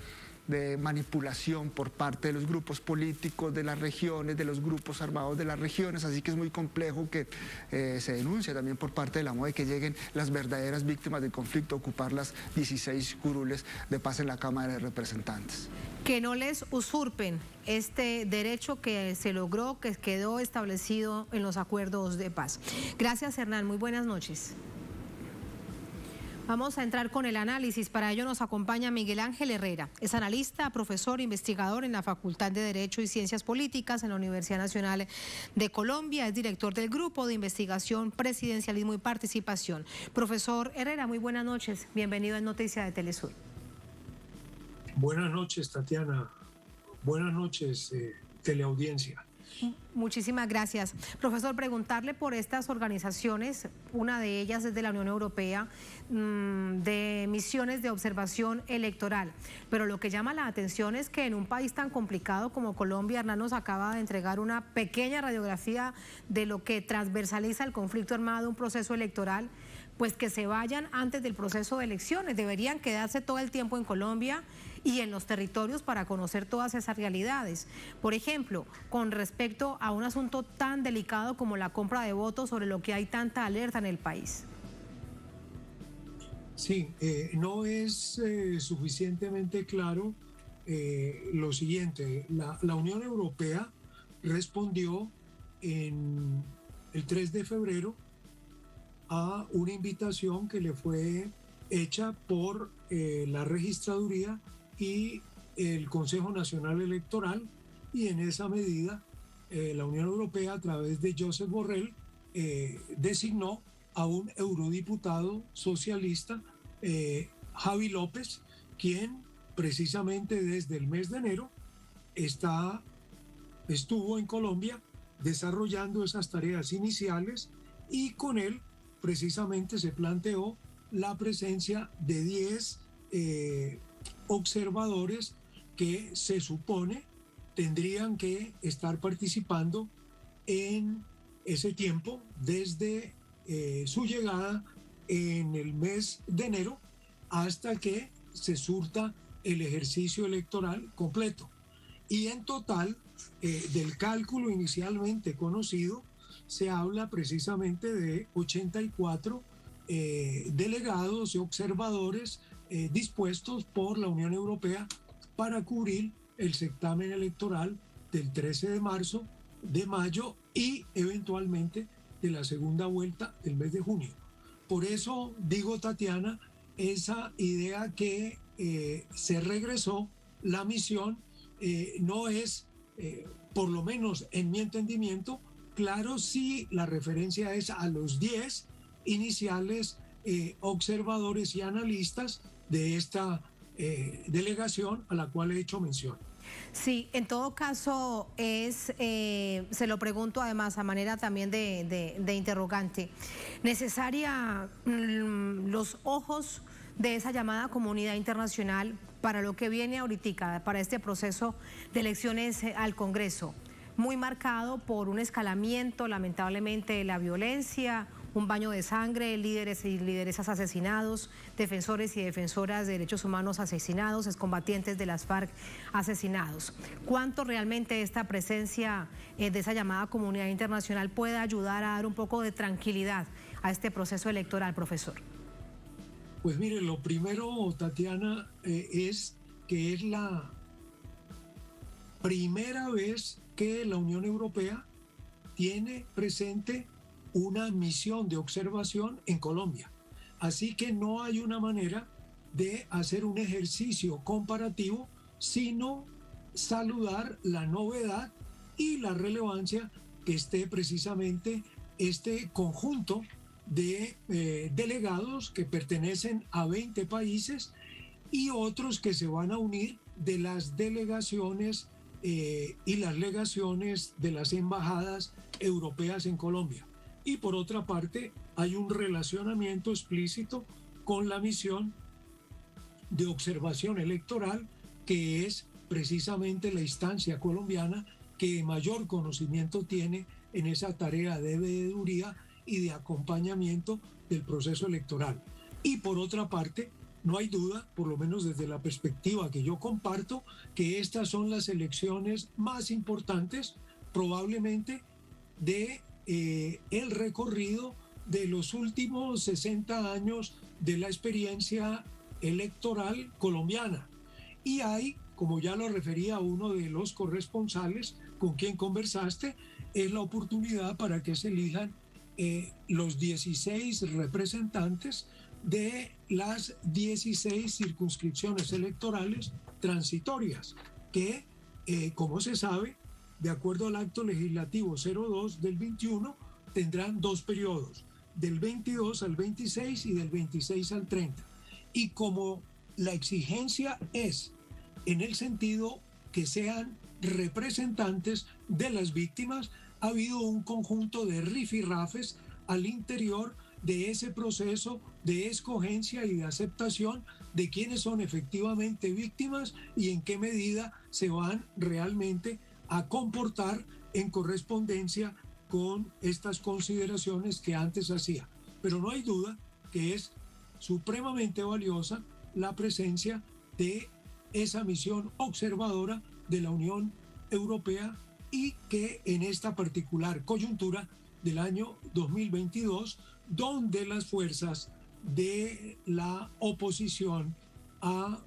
de manipulación por parte de los grupos políticos de las regiones, de los grupos armados de las regiones, así que es muy complejo que se denuncie también por parte de la MOE que lleguen las verdaderas víctimas del conflicto a ocupar las 16 curules de paz en la Cámara de Representantes. Que no les usurpen este derecho que se logró, que quedó establecido en los acuerdos de paz. Gracias, Hernán. Muy buenas noches. Vamos a entrar con el análisis. Para ello nos acompaña Miguel Ángel Herrera. Es analista, profesor, investigador en la Facultad de Derecho y Ciencias Políticas en la Universidad Nacional de Colombia. Es director del Grupo de Investigación, Presidencialismo y Participación. Profesor Herrera, muy buenas noches. Bienvenido en Noticias de Telesur. Buenas noches, Tatiana. Buenas noches, teleaudiencia. Muchísimas gracias. Profesor, preguntarle por estas organizaciones, una de ellas es de la Unión Europea, de misiones de observación electoral, pero lo que llama la atención es que en un país tan complicado como Colombia, Hernán nos acaba de entregar una pequeña radiografía de lo que transversaliza el conflicto armado, un proceso electoral, pues que se vayan antes del proceso de elecciones, deberían quedarse todo el tiempo en Colombia y en los territorios para conocer todas esas realidades. Por ejemplo, con respecto a un asunto tan delicado como la compra de votos, sobre lo que hay tanta alerta en el país. Sí, no es suficientemente claro lo siguiente. La Unión Europea respondió el 3 de febrero a una invitación que le fue hecha por la Registraduría y el Consejo Nacional Electoral, y en esa medida la Unión Europea, a través de Josep Borrell, designó a un eurodiputado socialista, Javi López, quien precisamente desde el mes de enero estuvo en Colombia desarrollando esas tareas iniciales, y con él precisamente se planteó la presencia de 10 observadores que se supone tendrían que estar participando en ese tiempo desde su llegada en el mes de enero hasta que se surta el ejercicio electoral completo. Y en total, del cálculo inicialmente conocido, se habla precisamente de 84 delegados y observadores dispuestos por la Unión Europea para cubrir el certamen electoral del 13 de marzo, de mayo y eventualmente de la segunda vuelta del mes de junio. Por eso digo, Tatiana, esa idea que se regresó la misión no es, por lo menos en mi entendimiento, claro si la referencia es a los 10 iniciales observadores y analistas de esta delegación a la cual he hecho mención. Sí, en todo caso se lo pregunto además a manera también de interrogante, ¿necesaria los ojos de esa llamada comunidad internacional para lo que viene ahorita, para este proceso de elecciones al Congreso? Muy marcado por un escalamiento, lamentablemente, de la violencia, un baño de sangre, líderes y lideresas asesinados, defensores y defensoras de derechos humanos asesinados, excombatientes de las FARC asesinados. ¿Cuánto realmente esta presencia de esa llamada comunidad internacional puede ayudar a dar un poco de tranquilidad a este proceso electoral, profesor? Pues mire, lo primero, Tatiana, es que es la primera vez que la Unión Europea tiene presente una misión de observación en Colombia. Así que no hay una manera de hacer un ejercicio comparativo, sino saludar la novedad y la relevancia que esté precisamente este conjunto de delegados que pertenecen a 20 países y otros que se van a unir de las delegaciones y las legaciones de las embajadas europeas en Colombia. Y por otra parte, hay un relacionamiento explícito con la misión de observación electoral, que es precisamente la instancia colombiana que mayor conocimiento tiene en esa tarea de veeduría y de acompañamiento del proceso electoral. Y por otra parte, no hay duda, por lo menos desde la perspectiva que yo comparto, que estas son las elecciones más importantes probablemente de el recorrido de los últimos 60 años de la experiencia electoral colombiana. Y hay, como ya lo refería uno de los corresponsales con quien conversaste, es la oportunidad para que se elijan los 16 representantes de las 16 circunscripciones electorales transitorias, que, como se sabe, de acuerdo al acto legislativo 02 del 21, tendrán 2 periodos, del 22 al 26 y del 26 al 30. Y como la exigencia es en el sentido que sean representantes de las víctimas, ha habido un conjunto de rifirrafes al interior de ese proceso de escogencia y de aceptación de quiénes son efectivamente víctimas y en qué medida se van realmente a comportar en correspondencia con estas consideraciones que antes hacía. Pero no hay duda que es supremamente valiosa la presencia de esa misión observadora de la Unión Europea y que en esta particular coyuntura del año 2022, donde las fuerzas de la oposición a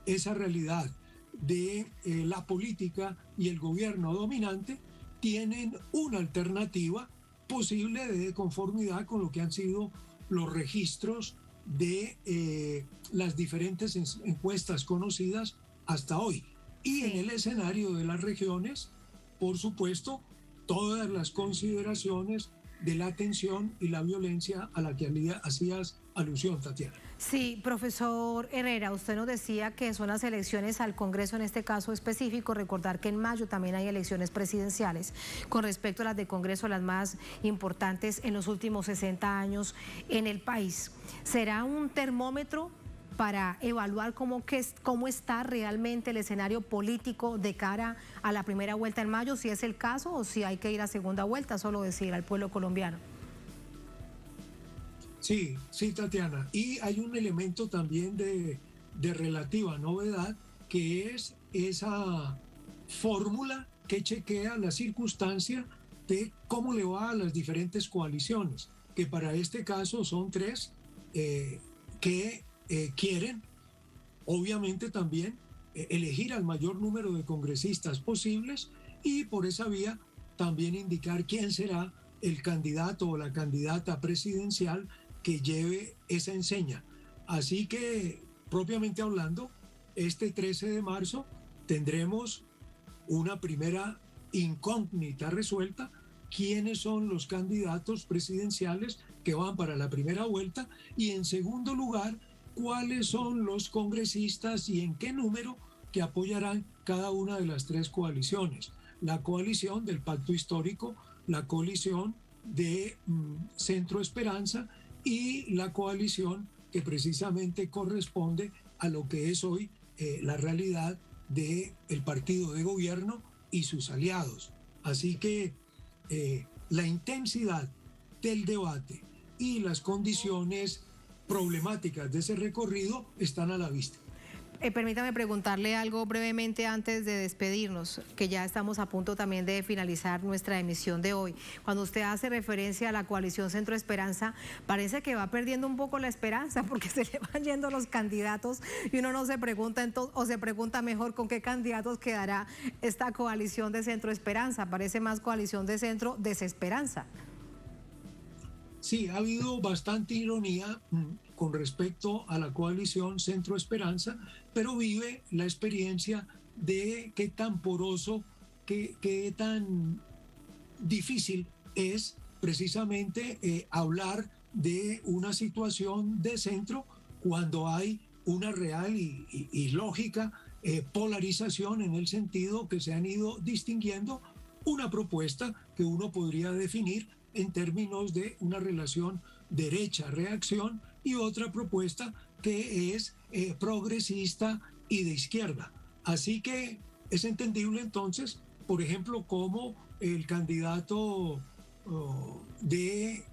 esa realidad de la política y el gobierno dominante tienen una alternativa posible de conformidad con lo que han sido los registros de las diferentes encuestas conocidas hasta hoy. Y en el escenario de las regiones, por supuesto, todas las consideraciones de la tensión y la violencia a la que hacías alusión, Tatiana. Sí, profesor Herrera, usted nos decía que son las elecciones al Congreso en este caso específico. Recordar que en mayo también hay elecciones presidenciales. Con respecto a las de Congreso, las más importantes en los últimos 60 años en el país, ¿será un termómetro para evaluar cómo está realmente el escenario político de cara a la primera vuelta en mayo, si es el caso o si hay que ir a segunda vuelta, solo decir al pueblo colombiano? Sí, Tatiana. Y hay un elemento también de relativa novedad, que es esa fórmula que chequea la circunstancia de cómo le va a las diferentes coaliciones, que para este caso son 3 que quieren, obviamente también, elegir al mayor número de congresistas posibles y por esa vía también indicar quién será el candidato o la candidata presidencial que lleve esa enseña. Así que, propiamente hablando, este 13 de marzo tendremos una primera incógnita resuelta: quiénes son los candidatos presidenciales que van para la primera vuelta, y en segundo lugar, cuáles son los congresistas y en qué número que apoyarán cada una de las 3 coaliciones: la coalición del Pacto Histórico, la coalición de Centro Esperanza y la coalición que precisamente corresponde a lo que es hoy la realidad del partido de gobierno y sus aliados. Así que la intensidad del debate y las condiciones problemáticas de ese recorrido están a la vista. Permítame preguntarle algo brevemente antes de despedirnos, que ya estamos a punto también de finalizar nuestra emisión de hoy. Cuando usted hace referencia a la coalición Centro Esperanza, parece que va perdiendo un poco la esperanza porque se le van yendo los candidatos y uno no se pregunta entonces, o se pregunta mejor con qué candidatos quedará esta coalición de Centro Esperanza. Parece más coalición de Centro Desesperanza. Sí, ha habido bastante ironía con respecto a la coalición Centro Esperanza, pero vive la experiencia de qué tan poroso, qué tan difícil es precisamente hablar de una situación de centro cuando hay una real y lógica polarización, en el sentido que se han ido distinguiendo una propuesta que uno podría definir en términos de una relación derecha-reacción y otra propuesta que es progresista y de izquierda. Así que es entendible entonces, por ejemplo, cómo el candidato del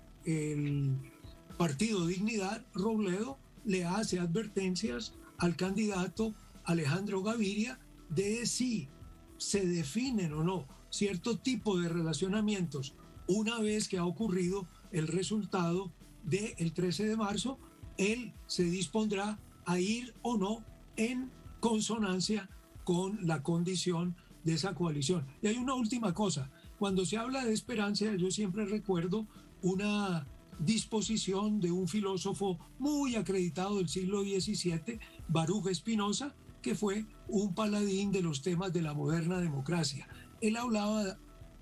Partido Dignidad, Robledo, le hace advertencias al candidato Alejandro Gaviria de si se definen o no cierto tipo de relacionamientos una vez que ha ocurrido el resultado del 13 de marzo, él se dispondrá a ir o no en consonancia con la condición de esa coalición. Y hay una última cosa, cuando se habla de esperanza, yo siempre recuerdo una disposición de un filósofo muy acreditado del siglo XVII, Baruch Spinoza, que fue un paladín de los temas de la moderna democracia. Él hablaba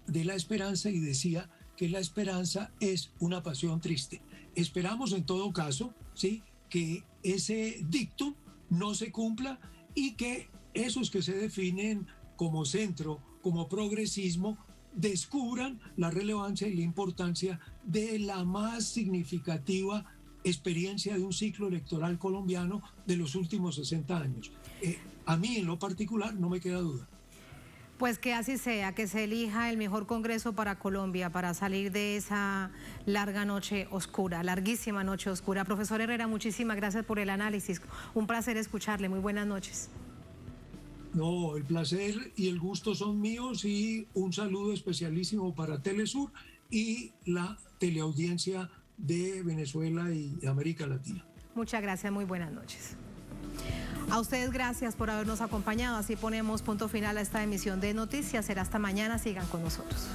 de la esperanza y decía que la esperanza es una pasión triste. Esperamos en todo caso, ¿sí?, que ese dictum no se cumpla y que esos que se definen como centro, como progresismo, descubran la relevancia y la importancia de la más significativa experiencia de un ciclo electoral colombiano de los últimos 60 años. A mí en lo particular no me queda duda. Pues que así sea, que se elija el mejor Congreso para Colombia para salir de esa larga noche oscura, larguísima noche oscura. Profesor Herrera, muchísimas gracias por el análisis. Un placer escucharle. Muy buenas noches. No, el placer y el gusto son míos y un saludo especialísimo para Telesur y la teleaudiencia de Venezuela y América Latina. Muchas gracias, muy buenas noches. A ustedes gracias por habernos acompañado. Así ponemos punto final a esta emisión de noticias. Será hasta mañana. Sigan con nosotros.